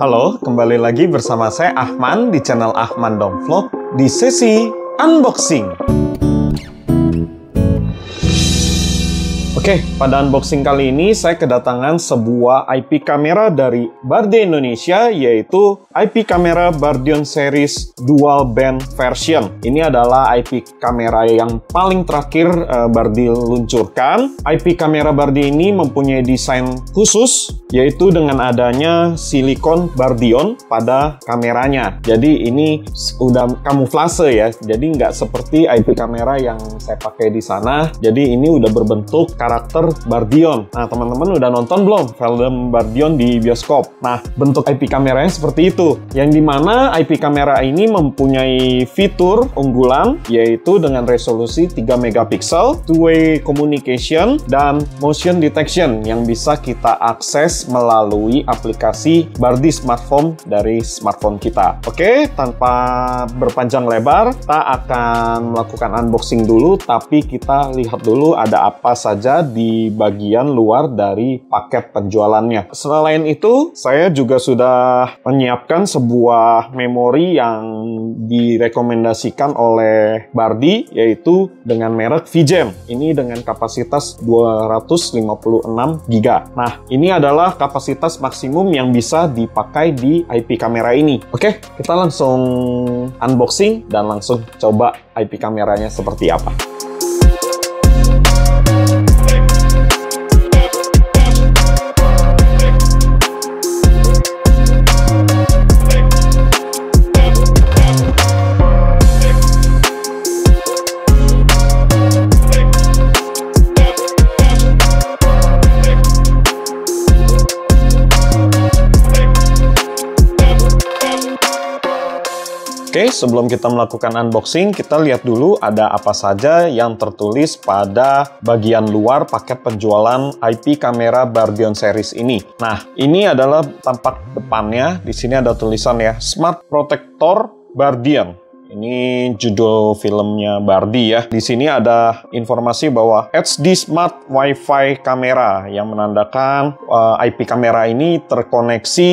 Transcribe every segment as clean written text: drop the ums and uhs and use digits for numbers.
Halo, kembali lagi bersama saya Ahman di channel Ahman Dong Vlog di sesi unboxing. Oke, pada unboxing kali ini saya kedatangan sebuah IP kamera dari Bardi Indonesia, yaitu IP kamera Bardion Series Dual Band Version. Ini adalah IP kamera yang paling terakhir Bardi luncurkan. IP kamera Bardi ini mempunyai desain khusus, yaitu dengan adanya silikon Bardion pada kameranya. Jadi ini udah kamuflase ya, jadi nggak seperti IP kamera yang saya pakai di sana. Jadi ini udah berbentuk karakter Bardion. Nah, teman-teman udah nonton belum film Bardion di bioskop? Nah, bentuk IP kameranya seperti itu. Yang dimana IP kamera ini mempunyai fitur unggulan, yaitu dengan resolusi 3 megapiksel, two-way communication, dan motion detection yang bisa kita akses melalui aplikasi Bardi Smartphone dari smartphone kita. Oke, tanpa berpanjang lebar, kita akan melakukan unboxing dulu, tapi kita lihat dulu ada apa saja di bagian luar dari paket penjualannya. Selain itu, saya juga sudah menyiapkan sebuah memori yang direkomendasikan oleh Bardi, yaitu dengan merek VGem. Ini dengan kapasitas 256 GB. Nah, ini adalah kapasitas maksimum yang bisa dipakai di IP kamera ini. Oke, kita langsung unboxing dan langsung coba IP kameranya seperti apa. Oke, sebelum kita melakukan unboxing, kita lihat dulu ada apa saja yang tertulis pada bagian luar paket penjualan IP kamera Bardion Series ini. Nah, ini adalah tampak depannya. Di sini ada tulisan ya, Smart Protector Bardion. Ini judul filmnya Bardi ya. Di sini ada informasi bahwa HD Smart Wi-Fi kamera yang menandakan IP kamera ini terkoneksi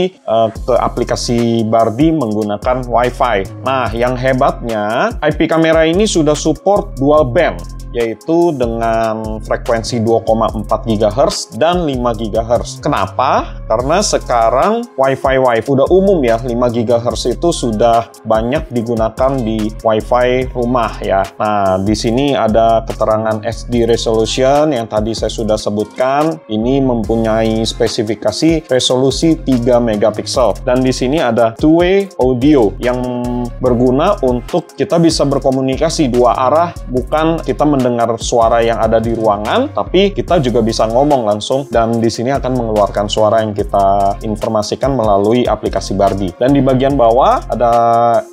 ke aplikasi Bardi menggunakan Wi-Fi. Nah, yang hebatnya IP kamera ini sudah support dual band, yaitu dengan frekuensi 2,4 GHz dan 5 GHz. Kenapa? Karena sekarang Wi-Fi udah umum ya, 5 GHz itu sudah banyak digunakan di Wi-Fi rumah ya. Nah, di sini ada keterangan HD resolution yang tadi saya sudah sebutkan. Ini mempunyai spesifikasi resolusi 3 megapiksel. Dan di sini ada two-way audio yang berguna untuk kita bisa berkomunikasi dua arah, bukan kita mendengar suara yang ada di ruangan, tapi kita juga bisa ngomong langsung, dan di sini akan mengeluarkan suara yang kita informasikan melalui aplikasi Bardi. Dan di bagian bawah ada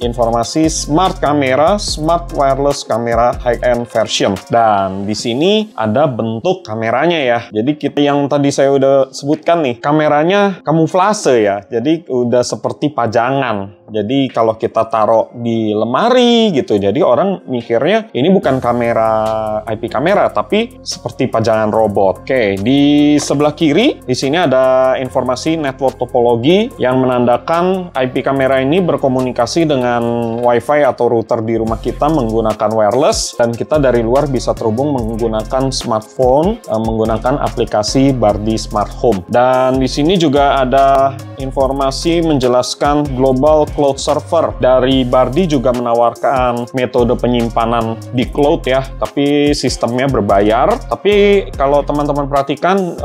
informasi Smart Camera, Smart Wireless Camera High-End Version. Dan di sini ada bentuk kameranya ya. Jadi kita yang tadi saya udah sebutkan nih, kameranya kamuflase ya. Jadi udah seperti pajangan. Jadi kalau kita taruh di lemari gitu, jadi orang mikirnya ini bukan kamera IP kamera, tapi seperti pajangan robot. Oke, di sebelah kiri di sini ada informasi network topologi yang menandakan IP kamera ini berkomunikasi dengan Wi-Fi atau router di rumah kita menggunakan wireless, dan kita dari luar bisa terhubung menggunakan smartphone menggunakan aplikasi Bardi Smart Home. Dan di sini juga ada informasi menjelaskan global cloud server. Dari Bardi juga menawarkan metode penyimpanan di cloud ya, tapi sistemnya berbayar. Tapi kalau teman-teman perhatikan,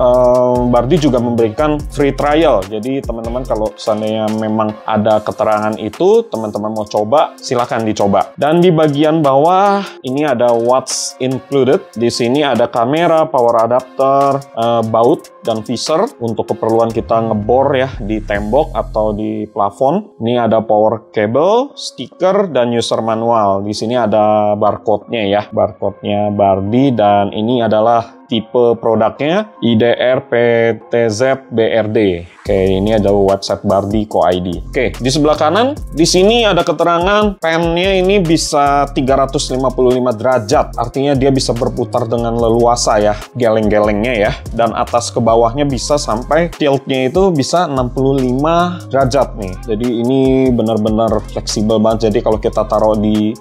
Bardi juga memberikan free trial. Jadi teman-teman kalau seandainya memang ada keterangan itu, teman-teman mau coba, silahkan dicoba. Dan di bagian bawah ini ada what's included. Di sini ada kamera, power adapter, baut, dan visor untuk keperluan kita ngebor ya di tembok atau di plafon. Ini ada power cable, stiker, dan user manual. Di sini ada barcode-nya ya, barcode-nya Bardi, dan ini adalah tipe produknya IDR PTZ BRD. Oke, ini ada website Bardi Co.id. Oke, di sebelah kanan, di sini ada keterangan pennya ini bisa 355 derajat. Artinya dia bisa berputar dengan leluasa ya, geleng-gelengnya ya. Dan atas ke bawahnya bisa sampai tiltnya itu bisa 65 derajat nih. Jadi ini benar-benar fleksibel banget. Jadi kalau kita taruh di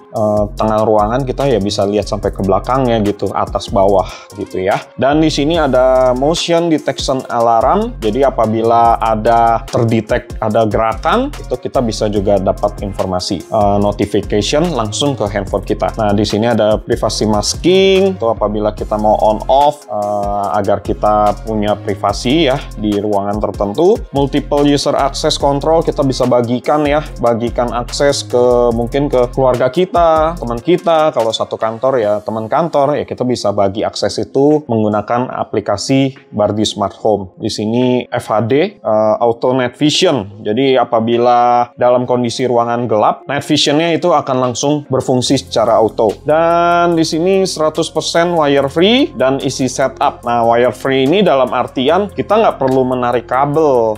tengah ruangan, kita ya bisa lihat sampai ke belakangnya gitu, atas bawah gitu ya. Dan di sini ada motion detection alarm. Jadi apabila ada terdetek ada gerakan, itu kita bisa juga dapat informasi notification langsung ke handphone kita. Nah, di sini ada privacy masking, itu apabila kita mau on off agar kita punya privasi ya di ruangan tertentu. Multiple user access control, kita bisa bagikan akses ke mungkin ke keluarga kita, teman kita. Kalau satu kantor ya teman kantor ya, kita bisa bagi akses itu menggunakan aplikasi Bardi Smart Home. Di sini FHD Auto Night Vision. Jadi apabila dalam kondisi ruangan gelap, Night Vision-nya itu akan langsung berfungsi secara auto. Dan di sini 100% wire free dan easy setup. Nah, wire free ini dalam artian kita nggak perlu menarik kabel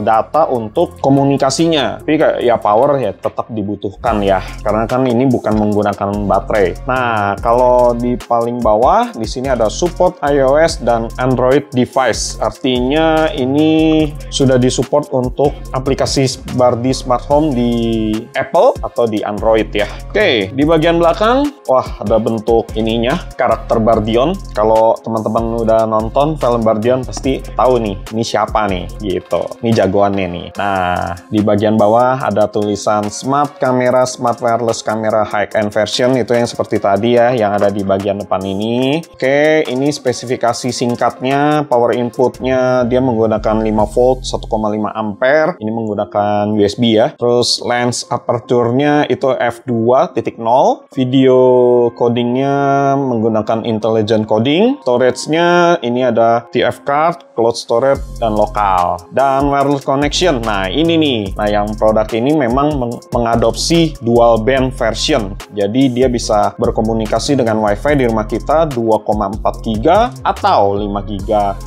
data untuk komunikasinya. Tapi ya power ya tetap dibutuhkan ya, karena kan ini bukan menggunakan baterai. Nah, kalau di paling bawah di sini ada support iOS dan Android device. Artinya ini sudah disupport untuk aplikasi Bardi Smart Home di Apple atau di Android ya. Oke, di bagian belakang, wah ada bentuk ininya, karakter Bardion. Kalau teman-teman udah nonton film Bardion pasti tahu nih, ini siapa nih gitu. Ini jagoannya nih. Nah, di bagian bawah ada tulisan Smart Camera, Smart Wireless Camera High-End Version, itu yang seperti tadi ya, yang ada di bagian depan ini. Oke, ini spesifikasi singkatnya, power inputnya dia menggunakan 5 volt 1,5 ampere, ini menggunakan USB ya. Terus lens aperture-nya itu f2.0, video codingnya menggunakan intelligent coding, storage-nya ini ada TF card, cloud storage, dan lokal. Dan wireless connection, nah ini nih, nah yang produk ini memang mengadopsi dual band version, jadi dia bisa berkomunikasi dengan WiFi di rumah kita 2,4 giga atau 5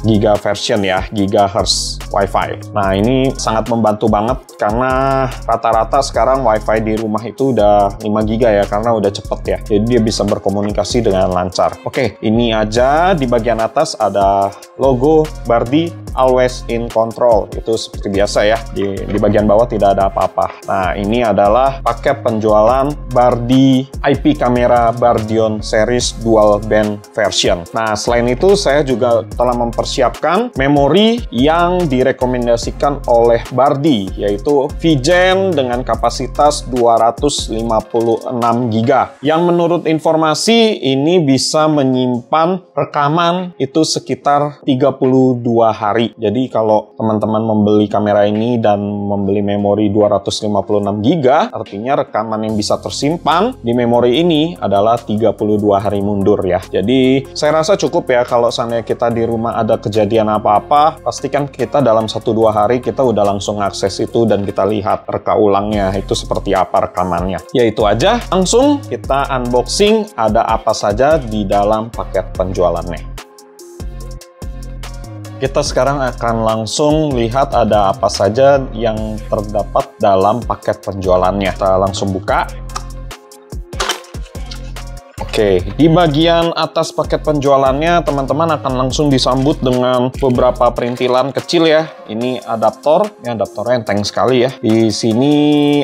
giga version ya, gigahertz WiFi. Nah, ini sangat membantu banget karena rata-rata sekarang WiFi di rumah itu udah 5 giga ya, karena udah cepet ya. Jadi dia bisa berkomunikasi dengan lancar. Oke, ini aja. Di bagian atas ada logo Bardi Always in Control. Itu seperti biasa ya. Di bagian bawah tidak ada apa-apa. Nah, ini adalah paket penjualan Bardi IP kamera Bardion Series Dual Band Version. Nah, selain itu saya juga telah mempersiapkan memori yang direkomendasikan oleh Bardi, yaitu VGen dengan kapasitas 256 GB. Yang menurut informasi ini bisa menyimpan rekaman itu sekitar 32 hari. Jadi kalau teman-teman membeli kamera ini dan membeli memori 256 GB, artinya rekaman yang bisa tersimpan di memori ini adalah 32 hari mundur ya. Jadi saya rasa cukup ya kalau seandainya kita di rumah ada kejadian apa-apa, pastikan kita dalam 1-2 hari kita udah langsung akses itu dan kita lihat reka ulangnya itu seperti apa rekamannya. Ya itu aja, langsung kita unboxing ada apa saja di dalam paket penjualannya. Kita sekarang akan langsung lihat ada apa saja yang terdapat dalam paket penjualannya. Kita langsung buka. Oke, di bagian atas paket penjualannya teman-teman akan langsung disambut dengan beberapa perintilan kecil ya. Ini adaptor, ini adaptornya enteng sekali ya. Di sini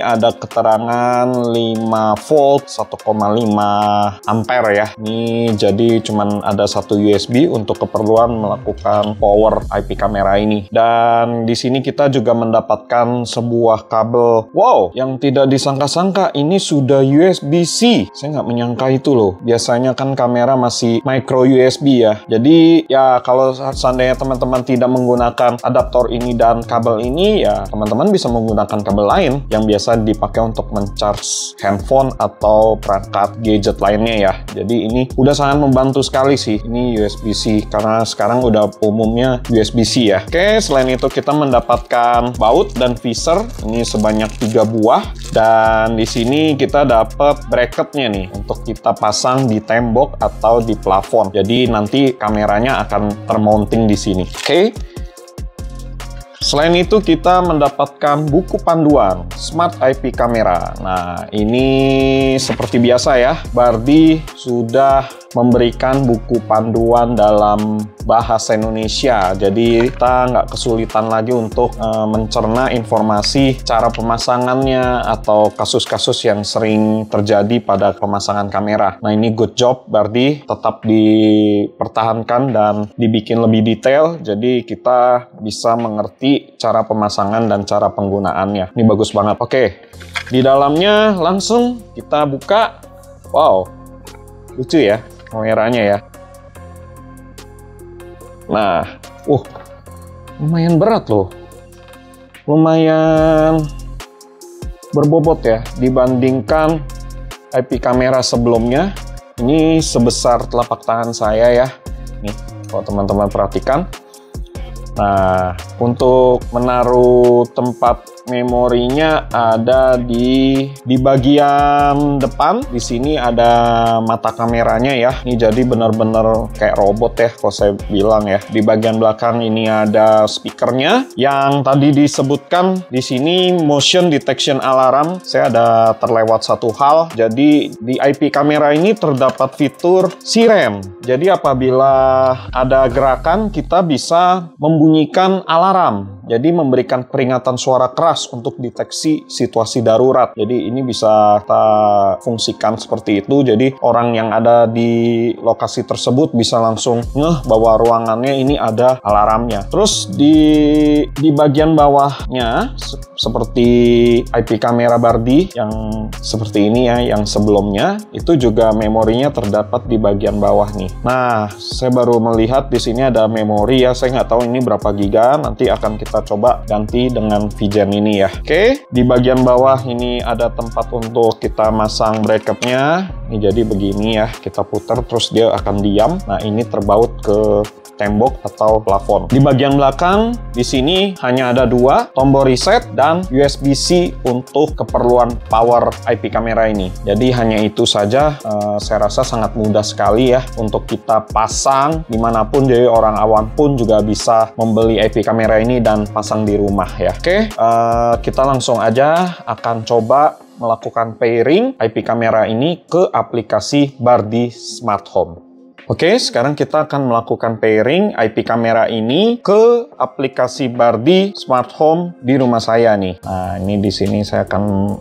ada keterangan 5 volt 1,5 ampere ya. Ini jadi cuman ada satu USB untuk keperluan melakukan power IP kamera ini. Dan di sini kita juga mendapatkan sebuah kabel. Wow, yang tidak disangka-sangka ini sudah USB-C. Saya nggak menyangka itu loh. Biasanya kan kamera masih micro USB ya. Jadi ya kalau seandainya teman-teman tidak menggunakan adaptor ini dan kabel ini, ya teman-teman bisa menggunakan kabel lain yang biasa dipakai untuk men-charge handphone atau perangkat gadget lainnya ya. Jadi ini udah sangat membantu sekali sih. Ini USB-C karena sekarang udah umumnya USB-C ya. Oke, selain itu kita mendapatkan baut dan visor ini sebanyak 3 buah, dan di sini kita dapat bracketnya nih untuk kita pasang dipasang di tembok atau di plafon. Jadi nanti kameranya akan termounting di sini. Oke. Selain itu kita mendapatkan buku panduan Smart IP Camera. Nah, ini seperti biasa ya, Bardi sudah memberikan buku panduan dalam bahasa Indonesia. Jadi kita nggak kesulitan lagi untuk mencerna informasi cara pemasangannya atau kasus-kasus yang sering terjadi pada pemasangan kamera. Nah, ini good job Bardi, tetap dipertahankan dan dibikin lebih detail. Jadi kita bisa mengerti cara pemasangan dan cara penggunaannya. Ini bagus banget. Oke, di dalamnya langsung kita buka. Wow, lucu ya kameranya ya. Nah, lumayan berat loh. Lumayan berbobot ya dibandingkan IP kamera sebelumnya. Ini sebesar telapak tangan saya ya. Nih, kalau teman-teman perhatikan. Nah, untuk menaruh tempat memorinya ada di bagian depan. Di sini ada mata kameranya ya. Ini jadi benar-benar kayak robot ya kalau saya bilang ya. Di bagian belakang ini ada speakernya yang tadi disebutkan di sini motion detection alarm. Saya ada terlewat satu hal. Jadi di IP kamera ini terdapat fitur siren. Jadi apabila ada gerakan kita bisa membunyikan alarm. Jadi memberikan peringatan suara keras untuk deteksi situasi darurat. Jadi ini bisa kita fungsikan seperti itu. Jadi orang yang ada di lokasi tersebut bisa langsung ngeh bahwa ruangannya ini ada alarmnya. Terus di bagian bawahnya seperti IP kamera Bardi yang seperti ini ya, yang sebelumnya itu juga memorinya terdapat di bagian bawah nih. Nah, saya baru melihat di sini ada memori ya. Saya nggak tahu ini berapa giga. Nanti akan kita coba ganti dengan VGen ini ya. Oke, di bagian bawah ini ada tempat untuk kita masang bracketnya. Ini jadi begini ya, kita putar terus dia akan diam. Nah, ini terbaut ke tembok atau plafon. Di bagian belakang di sini hanya ada dua, tombol reset dan USB-C untuk keperluan power IP kamera ini. Jadi hanya itu saja. Saya rasa sangat mudah sekali ya untuk kita pasang dimanapun. Jadi orang awam pun juga bisa membeli IP kamera ini dan pasang di rumah ya. Oke, kita langsung aja akan coba melakukan pairing IP kamera ini ke aplikasi Bardi Smart Home. Oke, sekarang kita akan melakukan pairing IP kamera ini ke aplikasi Bardi Smart Home di rumah saya nih. Nah, ini di sini saya akan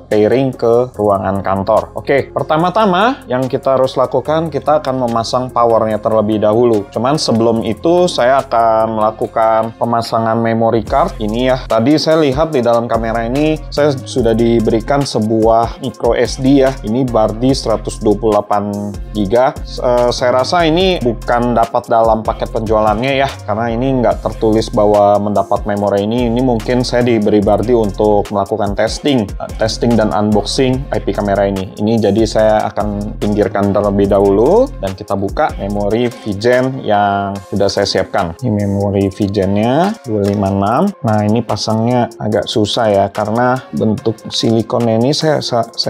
pairing ke ruangan kantor. Oke, pertama-tama yang kita harus lakukan, kita akan memasang powernya terlebih dahulu. Cuman sebelum itu saya akan melakukan pemasangan memory card ini ya. Tadi saya lihat di dalam kamera ini saya sudah diberikan sebuah micro SD ya. Ini Bardi 128 GB. Saya rasa ini bukan dapat dalam paket penjualannya ya, karena ini nggak tertulis bahwa mendapat memori ini. Ini mungkin saya diberi Bardi untuk melakukan testing dan unboxing IP kamera ini. Ini jadi saya akan pinggirkan terlebih dahulu dan kita buka memori VGen yang sudah saya siapkan. Ini memori VGen-nya 256. Nah, ini pasangnya agak susah ya, karena bentuk silikonnya ini saya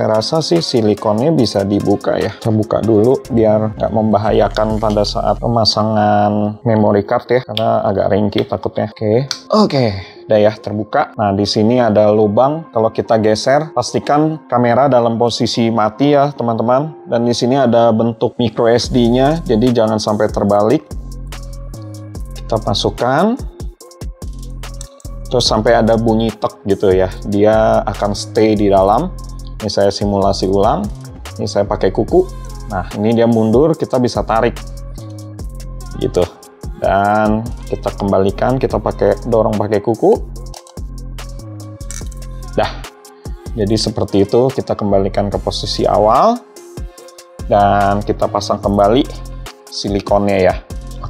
rasa sih silikonnya bisa dibuka ya. Kita buka dulu biar nggak membahayakan pada saat pemasangan memory card ya, karena agak ringkih takutnya. Oke, udah ya terbuka. Nah, di sini ada lubang. Kalau kita geser, pastikan kamera dalam posisi mati ya teman-teman. Dan di sini ada bentuk micro SD-nya, jadi jangan sampai terbalik. Kita masukkan. Terus sampai ada bunyi tek gitu ya, dia akan stay di dalam. Ini saya simulasi ulang. Ini saya pakai kuku. Nah, ini dia mundur, kita bisa tarik gitu. Dan kita kembalikan, kita dorong pakai kuku. Dah. Jadi seperti itu, kita kembalikan ke posisi awal dan kita pasang kembali silikonnya ya.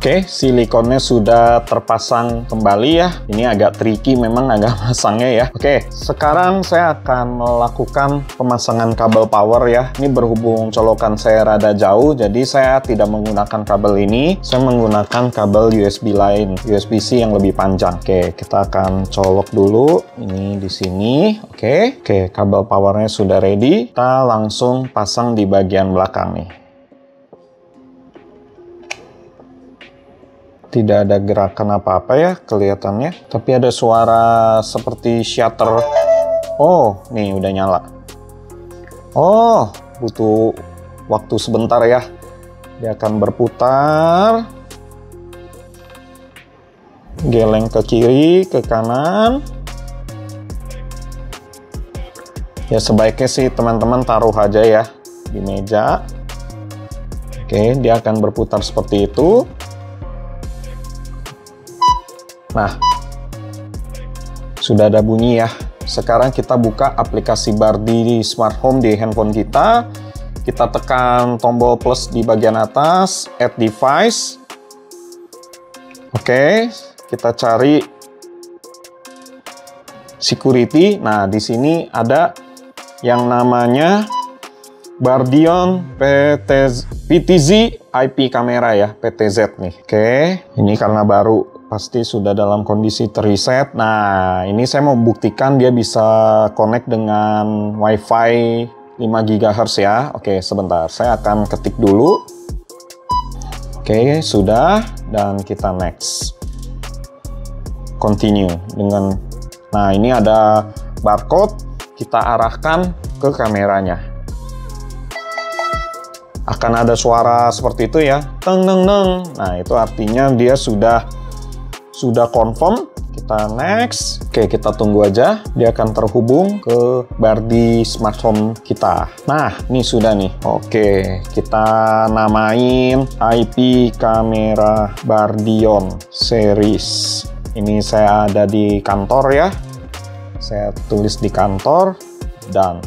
Oke, silikonnya sudah terpasang kembali ya. Ini agak tricky memang agak masangnya ya. Oke, sekarang saya akan melakukan pemasangan kabel power ya. Ini berhubung colokan saya rada jauh, jadi saya tidak menggunakan kabel ini. Saya menggunakan kabel USB lain, USB-C yang lebih panjang. Oke, kita akan colok dulu. Ini di sini. Oke, kabel powernya sudah ready. Kita langsung pasang di bagian belakang nih. Tidak ada gerakan apa-apa ya kelihatannya, tapi ada suara seperti shutter. Oh, nih udah nyala. Oh, butuh waktu sebentar ya. Dia akan berputar. Geleng ke kiri, ke kanan. Ya sebaiknya sih teman-teman taruh aja ya di meja. Oke, dia akan berputar seperti itu. Nah, sudah ada bunyi ya. Sekarang kita buka aplikasi Bardi di smart home di handphone kita. Kita tekan tombol plus di bagian atas, add device. Oke, kita cari security. Nah, di sini ada yang namanya Bardion PTZ IP kamera ya, PTZ nih. Oke, ini karena baru pasti sudah dalam kondisi terreset. Nah, ini saya mau buktikan dia bisa connect dengan WiFi 5 GHz ya. Oke, sebentar. Saya akan ketik dulu. Oke, sudah. Dan kita next. Continue dengan... Nah, ini ada barcode. Kita arahkan ke kameranya. Akan ada suara seperti itu ya. Teng, teng, teng. Nah, itu artinya dia sudah confirm. Kita next. Oke, kita tunggu aja. Dia akan terhubung ke Bardi smart home kita. Nah, ini sudah nih. Oke, kita namain IP kamera Bardion series. Ini saya ada di kantor ya. Saya tulis di kantor dan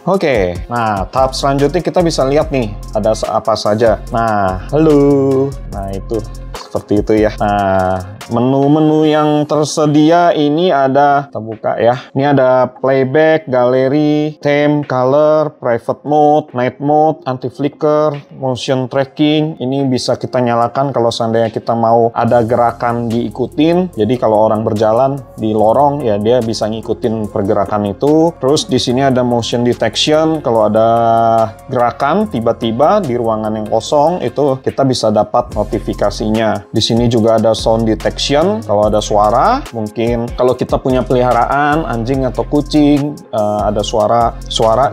Oke, nah tahap selanjutnya kita bisa lihat nih ada apa saja. Nah, halo. Nah, itu seperti itu ya. Nah, menu-menu yang tersedia ini ada, kita buka ya. Ini ada playback, galeri, theme, color, private mode, night mode, anti flicker, motion tracking. Ini bisa kita nyalakan kalau seandainya kita mau ada gerakan diikutin. Jadi kalau orang berjalan di lorong ya dia bisa ngikutin pergerakan itu. Terus di sini ada motion detection. Kalau ada gerakan tiba-tiba di ruangan yang kosong itu kita bisa dapat notifikasinya. Di sini juga ada sound detection. Kalau ada suara, mungkin kalau kita punya peliharaan anjing atau kucing, ada suara,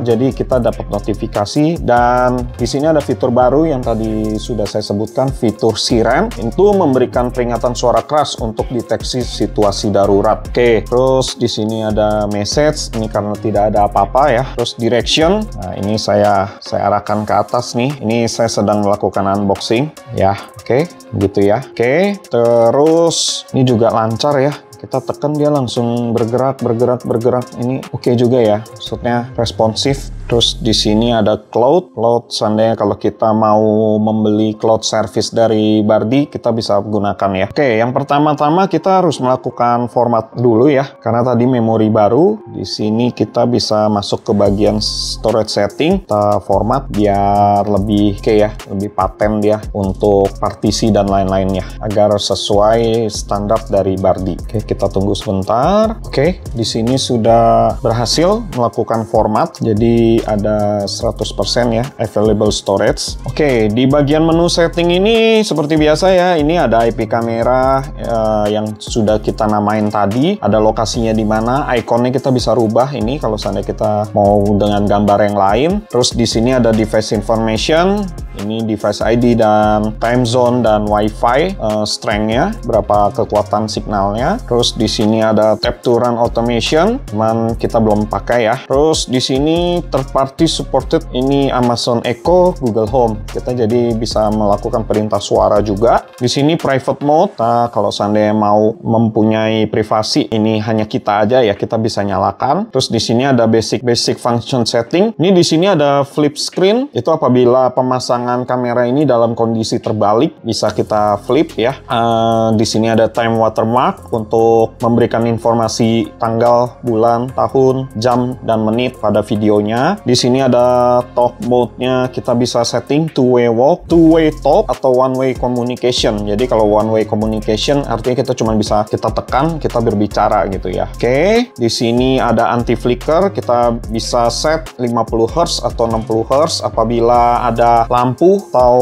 jadi kita dapat notifikasi. Dan di sini ada fitur baru yang tadi sudah saya sebutkan, fitur siren. Itu memberikan peringatan suara keras untuk deteksi situasi darurat. Oke, terus di sini ada message. Ini karena tidak ada apa-apa ya. Terus direction. Nah, ini saya arahkan ke atas nih. Ini saya sedang melakukan unboxing ya. Oke, gitu ya. Oke, terus ini juga lancar ya. Kita tekan dia langsung bergerak. Ini oke juga ya. Maksudnya responsif. Terus di sini ada cloud. Seandainya kalau kita mau membeli cloud service dari Bardi, kita bisa gunakan ya. Oke, yang pertama-tama kita harus melakukan format dulu ya. Karena tadi memori baru. Di sini kita bisa masuk ke bagian storage setting. Kita format biar lebih lebih paten dia untuk partisi dan lain-lainnya. Agar sesuai standar dari Bardi. Oke, kita tunggu sebentar. Oke, di sini sudah berhasil melakukan format. Jadi ada 100% ya available storage. Oke, di bagian menu setting ini seperti biasa ya, ini ada IP kamera yang sudah kita namain tadi, ada lokasinya di mana, ikonnya kita bisa rubah ini kalau seandainya kita mau dengan gambar yang lain. Terus di sini ada device information, ini device ID dan time zone dan WiFi, strength-nya, berapa kekuatan signalnya. Terus di sini ada tap to run automation, cuman kita belum pakai ya. Terus di sini third party supported ini Amazon Echo, Google Home. Kita jadi bisa melakukan perintah suara juga. Di sini private mode. Nah, kalau seandainya mau mempunyai privasi, ini hanya kita aja ya, kita bisa nyalakan. Terus di sini ada basic function setting. Ini di sini ada flip screen. Itu apabila pemasangan kamera ini dalam kondisi terbalik, bisa kita flip ya. Di sini ada time watermark untuk memberikan informasi tanggal, bulan, tahun, jam, dan menit pada videonya. Di sini ada talk mode-nya, kita bisa setting two-way walk, two-way talk, atau one-way communication. Jadi kalau one-way communication artinya kita cuma bisa kita tekan, kita berbicara gitu ya. Oke, di sini ada anti flicker, kita bisa set 50 Hz atau 60 Hz apabila ada lampu atau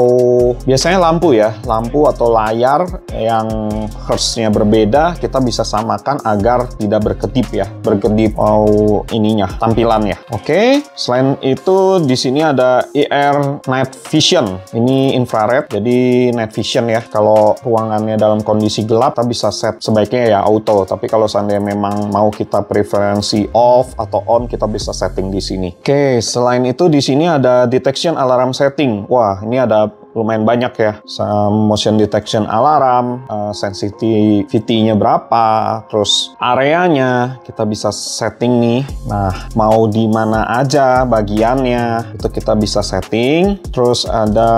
biasanya lampu ya, lampu atau layar yang Hertz-nya berbeda, kita bisa samakan agar tidak berkedip ya, berkedip ininya, tampilannya. Oke, selain itu di sini ada IR Night Vision. Ini infrared, jadi night vision ya. Kalau ruangannya dalam kondisi gelap, kita bisa set sebaiknya ya auto. Tapi kalau seandainya memang mau kita preferensi off atau on, kita bisa setting di sini. Oke, selain itu di sini ada detection alarm setting. Wah, ini ada lumayan banyak ya, motion detection alarm, sensitivity-nya berapa, terus areanya kita bisa setting nih. Nah, mau di mana aja bagiannya itu kita bisa setting. Terus ada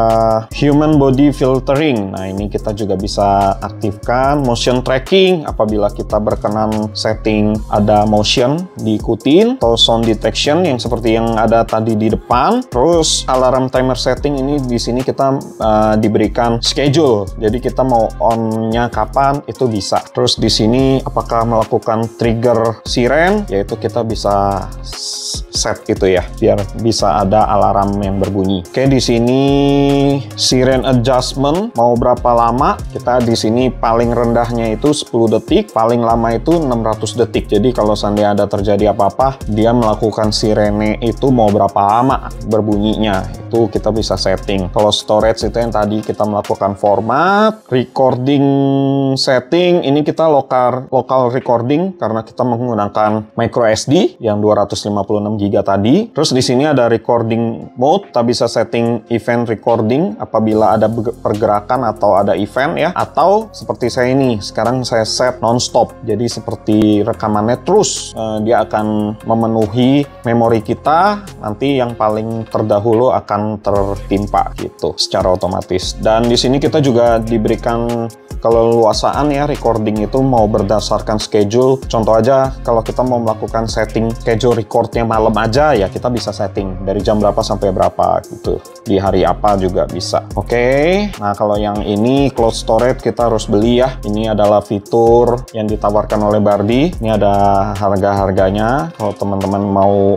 human body filtering. Nah, ini kita juga bisa aktifkan motion tracking apabila kita berkenan setting ada motion diikutin, atau sound detection yang seperti yang ada tadi di depan. Terus alarm timer setting ini di sini kita diberikan schedule, jadi kita mau on-nya kapan itu bisa. Terus di sini apakah melakukan trigger siren, yaitu kita bisa set gitu ya, biar bisa ada alarm yang berbunyi. Oke, di sini siren adjustment mau berapa lama, kita di sini paling rendahnya itu 10 detik, paling lama itu 600 detik. Jadi kalau seandainya ada terjadi apa-apa, dia melakukan sirene itu mau berapa lama berbunyinya, itu kita bisa setting. Kalau storage itu yang tadi kita melakukan format. Recording setting ini kita lokal recording karena kita menggunakan micro SD yang 256 GB tadi. Terus di sini ada recording mode, kita bisa setting event recording apabila ada pergerakan atau ada event ya, atau seperti saya ini sekarang saya set non-stop, jadi seperti rekamannya terus dia akan memenuhi memori kita, nanti yang paling terdahulu akan tertimpa gitu secara otomatis. Dan di sini kita juga diberikan keleluasaan ya, recording itu mau berdasarkan schedule. Contoh aja kalau kita mau melakukan setting schedule recordnya malam aja ya, kita bisa setting dari jam berapa sampai berapa gitu, di hari apa juga bisa. Oke, nah kalau yang ini cloud storage kita harus beli ya. Ini adalah fitur yang ditawarkan oleh Bardi. Ini ada harga-harganya, kalau teman-teman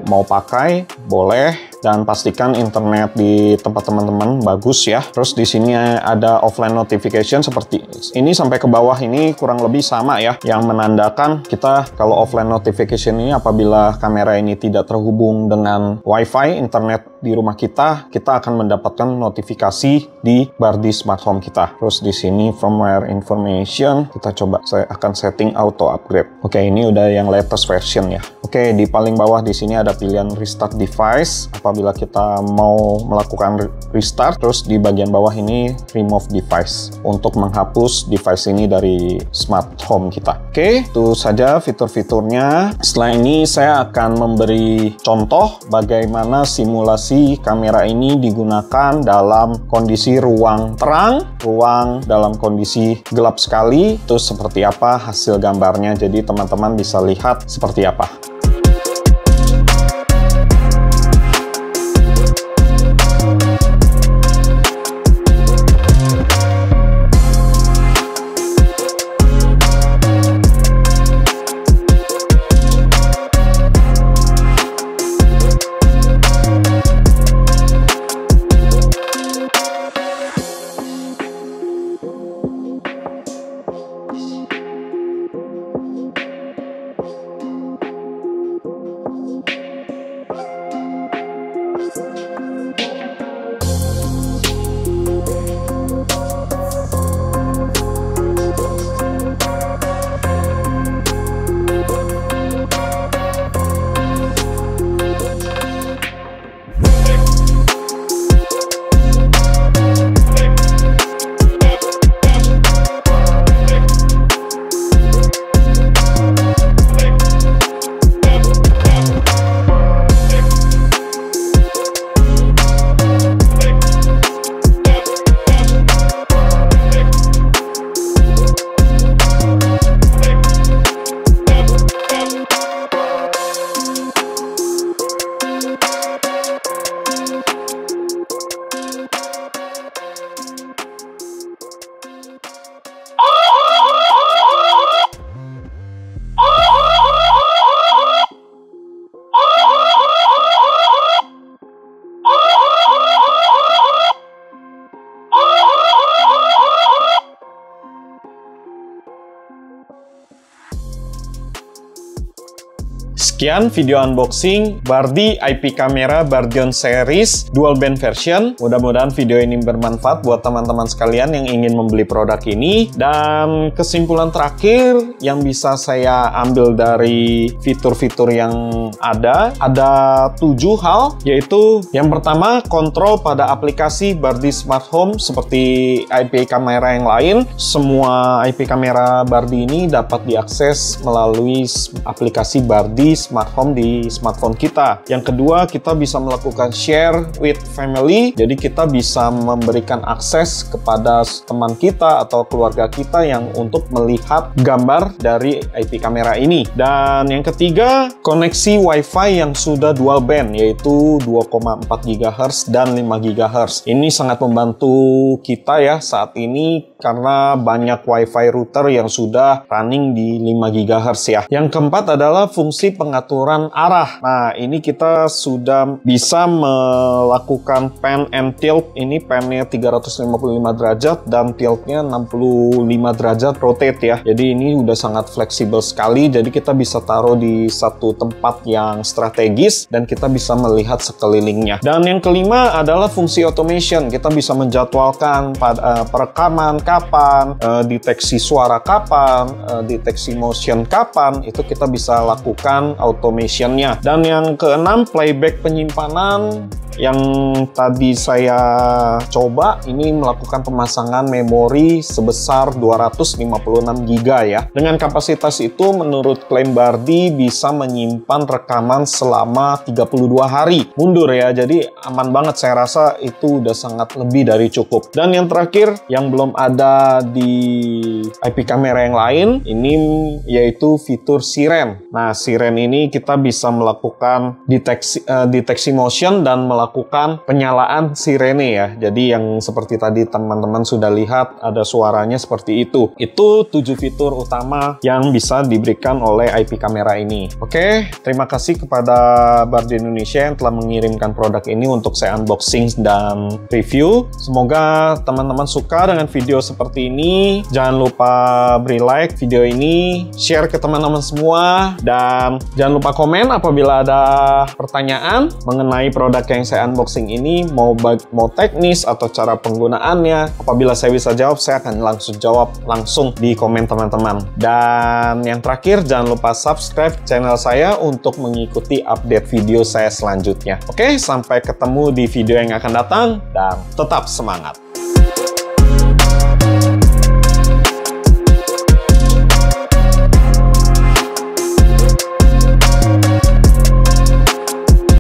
mau pakai boleh. Dan pastikan internet di tempat teman-teman bagus ya. Terus di sini ada offline notification seperti ini sampai ke bawah ini kurang lebih sama ya, yang menandakan kita kalau offline notification ini apabila kamera ini tidak terhubung dengan WiFi internet di rumah kita akan mendapatkan notifikasi di Bardi Smart Home kita. Terus di sini firmware information kita coba, saya akan setting auto upgrade. Oke, ini udah yang latest version ya. Oke, di paling bawah di sini ada pilihan restart device apabila kita mau melakukan restart. Terus di bagian bawah ini remove device untuk menghapus device ini dari smart home kita. Oke, itu saja fitur-fiturnya. Setelah ini saya akan memberi contoh bagaimana simulasi kamera ini digunakan dalam kondisi ruang terang, ruang dalam kondisi gelap sekali. Itu seperti apa hasil gambarnya, jadi teman-teman bisa lihat seperti apa. Sekian video unboxing Bardi IP Camera Bardion Series Dual Band Version. Mudah-mudahan video ini bermanfaat buat teman-teman sekalian yang ingin membeli produk ini. Dan kesimpulan terakhir yang bisa saya ambil dari fitur-fitur yang ada 7 hal, yaitu yang pertama, kontrol pada aplikasi Bardi Smart Home seperti IP kamera yang lain. Semua IP kamera Bardi ini dapat diakses melalui aplikasi Bardi Smart Home di smartphone kita. Yang kedua, kita bisa melakukan share with family, jadi kita bisa memberikan akses kepada teman kita atau keluarga kita yang untuk melihat gambar dari IP kamera ini. Dan yang ketiga, koneksi Wi-Fi yang sudah dual band, yaitu 2,4 GHz dan 5 GHz. Ini sangat membantu kita ya saat ini karena banyak Wi-Fi router yang sudah running di 5 GHz ya. Yang keempat adalah fungsi pengaturan arah. Nah, ini kita sudah bisa melakukan pan and tilt. Ini pannya 355 derajat dan tiltnya 65 derajat rotate ya. Jadi ini udah sangat fleksibel sekali. Jadi kita bisa taruh di satu tempat yang strategis dan kita bisa melihat sekelilingnya. Dan yang kelima adalah fungsi automation. Kita bisa menjadwalkan perekaman kapan, deteksi suara kapan, deteksi motion kapan, itu kita bisa lakukan automationnya. Dan yang keenam, playback penyimpanan. Yang tadi saya coba ini melakukan pemasangan memori sebesar 256 GB ya. Dengan kapasitas itu menurut klaim Bardi bisa menyimpan rekaman selama 32 hari. Mundur ya, jadi aman banget, saya rasa itu udah sangat lebih dari cukup. Dan yang terakhir yang belum ada di IP kamera yang lain, ini yaitu fitur siren. Nah, siren ini kita bisa melakukan deteksi motion dan melakukan penyalaan sirene ya. Jadi yang seperti tadi teman-teman sudah lihat ada suaranya seperti itu. Itu 7 fitur utama yang bisa diberikan oleh IP kamera ini. Oke, terima kasih kepada Bardi Indonesia yang telah mengirimkan produk ini untuk saya unboxing dan review. Semoga teman-teman suka dengan video seperti ini. Jangan lupa beri like video ini, share ke teman-teman semua, dan jangan lupa komen apabila ada pertanyaan mengenai produk yang saya unboxing ini, mau teknis atau cara penggunaannya. Apabila saya bisa jawab, saya akan langsung jawab langsung di komen teman-teman. Dan yang terakhir, jangan lupa subscribe channel saya untuk mengikuti update video saya selanjutnya. Oke, sampai ketemu di video yang akan datang dan tetap semangat.